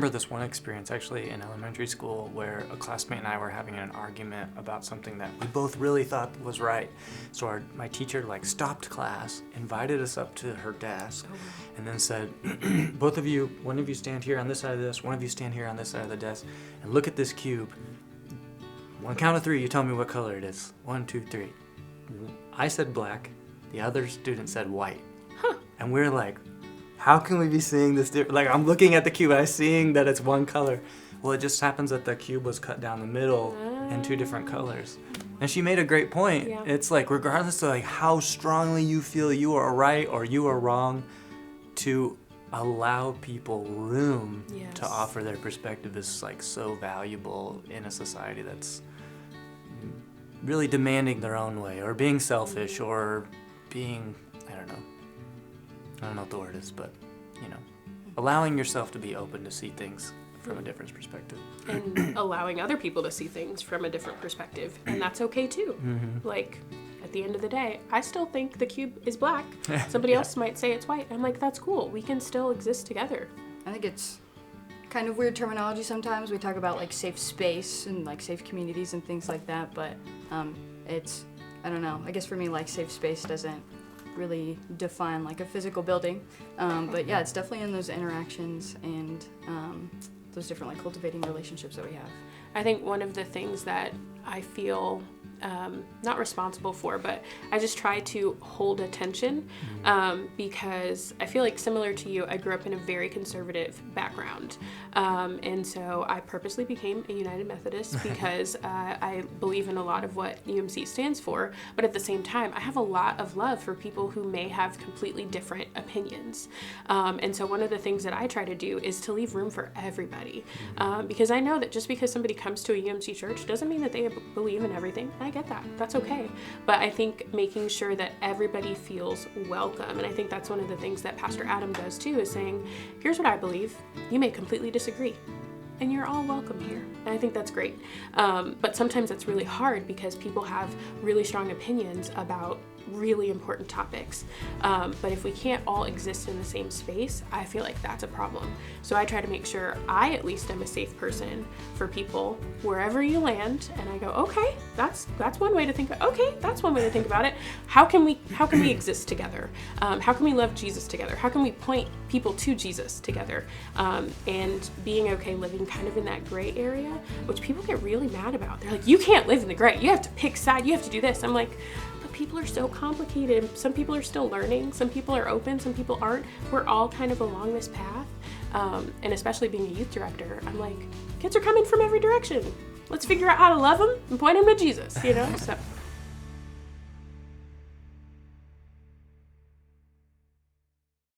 remember this one experience actually in elementary school where a classmate and I were having an argument about something that we both really thought was right. So my teacher stopped class, invited us up to her desk, and then said, both of you, one of you stand here on this side of this, one of you stand here on this side of the desk, and look at this cube. One count of three, you tell me what color it is. 1, 2, 3. I said black, the other student said white. And we're like, how can we be seeing this different? I'm looking at the cube, I'm seeing that it's one color. Well, it just happens that the cube was cut down the middle in 2 different colors. And she made a great point. Yeah. It's regardless of how strongly you feel you are right or you are wrong, to allow people room to offer their perspective is so valuable in a society that's really demanding their own way, or being selfish, or being, I don't know what the word is, but, allowing yourself to be open to see things from a different perspective. And allowing other people to see things from a different perspective, and that's okay too. Mm-hmm. At the end of the day, I still think the cube is black. Somebody else might say it's white. I'm like, that's cool. We can still exist together. I think it's kind of weird terminology sometimes. We talk about safe space and safe communities and things like that, but it's, I don't know, I guess for me safe space doesn't really define a physical building, but yeah, it's definitely in those interactions and those different cultivating relationships that we have. I think one of the things that I feel not responsible for, but I just try to hold attention because I feel similar to you, I grew up in a very conservative background, and so I purposely became a United Methodist because I believe in a lot of what UMC stands for, but at the same time I have a lot of love for people who may have completely different opinions, and so one of the things that I try to do is to leave room for everybody, because I know that just because somebody comes to a UMC church doesn't mean that they believe in everything. I get that. That's okay. But I think making sure that everybody feels welcome, and I think that's one of the things that Pastor Adam does too, is saying, here's what I believe. You may completely disagree, and you're all welcome here. And I think that's great. But sometimes that's really hard because people have really strong opinions about really important topics. But if we can't all exist in the same space, I feel that's a problem. So I try to make sure I at least am a safe person for people wherever you land. And I go, okay, that's one way to think about it. Okay, that's one way to think about it. How can we exist together? How can we love Jesus together? How can we point people to Jesus together? And being okay living kind of in that gray area, which people get really mad about. They're like, you can't live in the gray. You have to pick side. You have to do this. I'm like, people are so complicated. Some people are still learning. Some people are open. Some people aren't. We're all kind of along this path. And especially being a youth director, I'm like, kids are coming from every direction. Let's figure out how to love them and point them to Jesus, So.